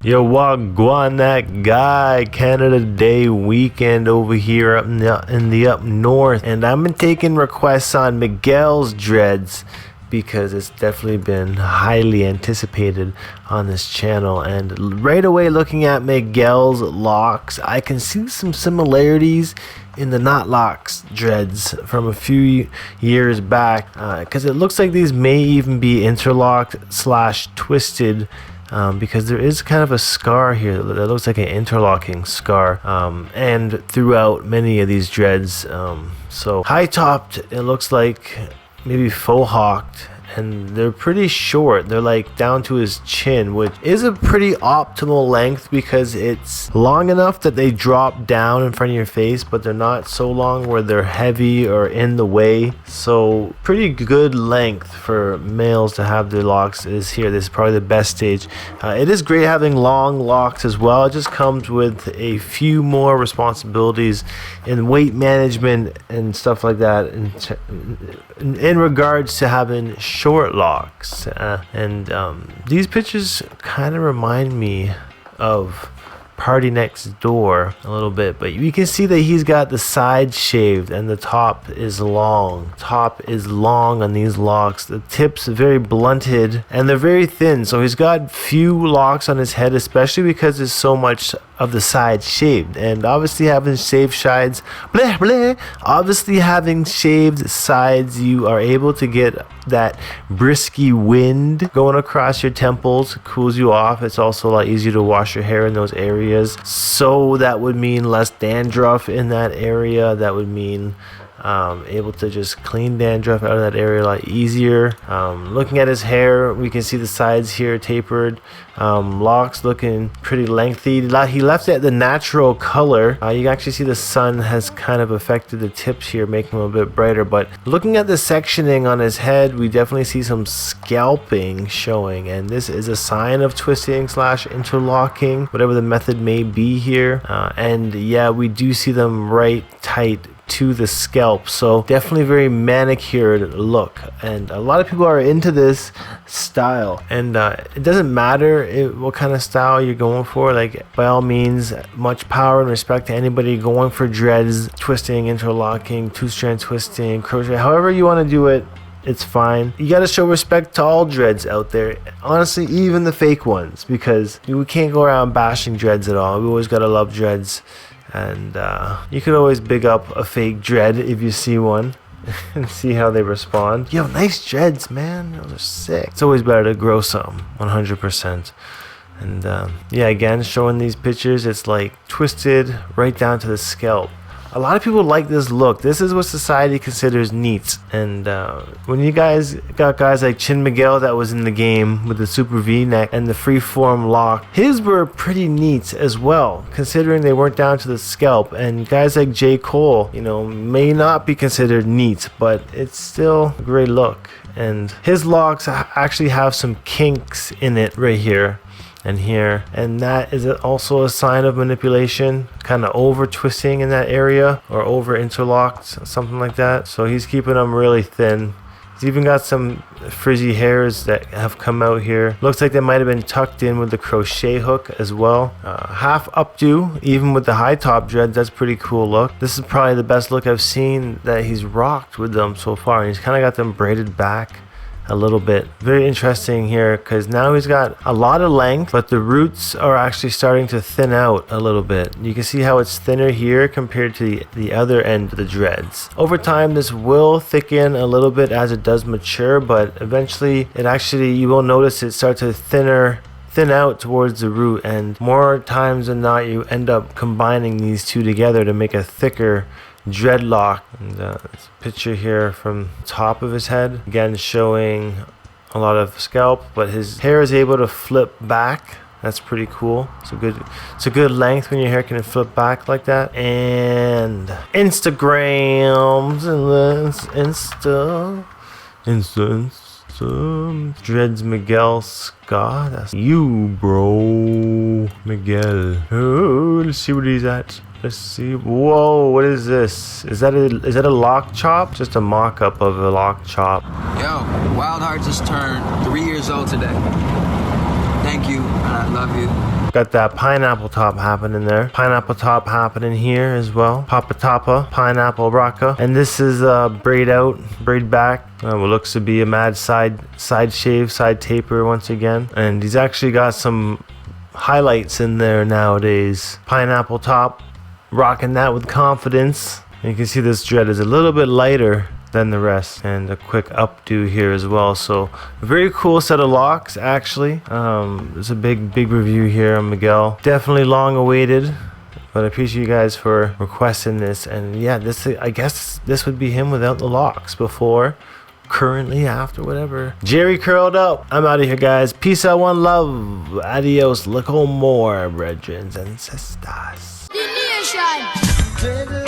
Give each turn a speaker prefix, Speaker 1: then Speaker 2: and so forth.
Speaker 1: Yo, wagwan, that guy. Canada Day weekend over here up in the up north, and I've been taking requests on Miguel's Dreads because it's definitely been highly anticipated on this channel. And right away, looking at Miguel's locks, I can see some similarities in the knotlocks dreads from a few years back, because it looks like these may even be interlocked slash twisted, because there is kind of a scar here that looks like an interlocking scar, and throughout many of these dreads. So high topped, it looks like maybe faux hawked, and they're pretty short. They're like down to his chin, which is a pretty optimal length because it's long enough that they drop down in front of your face, but they're not so long where they're heavy or in the way. So pretty good length for males to have their locks is here. This is probably the best stage. It is great having long locks as well. It just comes with a few more responsibilities in weight management and stuff like that in regards to having short locks. These pictures kind of remind me of Party Next Door a little bit, but you can see that he's got the side shaved and the top is long. Top is long on these locks. The tips are very blunted and they're very thin, so he's got few locks on his head, especially because there's so much of the side shaved. And obviously having shaved sides, obviously having shaved sides, you are able to get that brisky wind going across your temples. It cools you off. It's also a lot easier to wash your hair in those areas, so that would mean less dandruff in that area. That would mean able to just clean dandruff out of that area a lot easier. Looking at his hair, we can see the sides here tapered. Locks looking pretty lengthy. He left it the natural color. You can actually see the sun has kind of affected the tips here, making them a bit brighter. But looking at the sectioning on his head, we definitely see some scalping showing, and this is a sign of twisting slash interlocking, whatever the method may be here. And yeah, we do see them right tight to the scalp, so definitely very manicured look, and a lot of people are into this style. And it doesn't matter what kind of style you're going for. Like, by all means, much power and respect to anybody going for dreads, twisting, interlocking, two-strand twisting, crochet, however you want to do it. It's fine. You gotta show respect to all dreads out there, honestly, even the fake ones, because we can't go around bashing dreads at all. We always gotta love dreads. And you could always big up a fake dread if you see one and see how they respond. Yo, nice dreads, man. Those are sick. It's always better to grow some, 100%. And yeah, again, showing these pictures, it's like twisted right down to the scalp. A lot of people like this look. This is what society considers neat. And when you guys got guys like Chin Miguel that was in the game with the super V-neck and the freeform lock, his were pretty neat as well, considering they weren't down to the scalp. And guys like J. Cole, you know, may not be considered neat, but it's still a great look. And his locks actually have some kinks in it right here and here, and that is also a sign of manipulation, kind of over twisting in that area or over interlocked, something like that. So he's keeping them really thin. He's even got some frizzy hairs that have come out here. Looks like they might have been tucked in with the crochet hook as well. Half updo, even with the high top dreads. That's pretty cool look. This is probably the best look I've seen that he's rocked with them so far. He's kind of got them braided back a little bit. Very interesting here, because now he's got a lot of length, but the roots are actually starting to thin out a little bit. You can see how it's thinner here compared to the other end of the dreads. Over time, this will thicken a little bit as it does mature, but eventually it actually, you will notice it start to thin out towards the root, and more times than not you end up combining these two together to make a thicker dreadlock. And this picture here from top of his head, again showing a lot of scalp, but his hair is able to flip back. That's pretty cool. It's a good length when your hair can flip back like that. And Instagrams and Insta awesome. Dreads Miguel Scott. That's you, bro. Miguel. Oh, let's see what he's at. Let's see. Whoa, what is this? Is that a lock chop? Just a mock-up of a lock chop.
Speaker 2: Yo, Wild Heart just turned 3 years old today. Thank you, and I love you.
Speaker 1: Got that pineapple top happening there. Pineapple top happening here as well. Papa Tapa, pineapple rocka. And this is braid out, braid back. What looks to be a mad side shave, side taper once again. And he's actually got some highlights in there nowadays. Pineapple top, rocking that with confidence. And you can see this dread is a little bit lighter than the rest, and a quick updo here as well. So a very cool set of locks actually. There's a big review here on Miguel. Definitely long awaited, but I appreciate you guys for requesting this. And yeah, this, I guess this would be him without the locks. Before, currently, after, whatever. Jerry curled up. I'm out of here, guys. Peace out, one love. Adios, look more, brethren and sisters.
Speaker 3: The nation.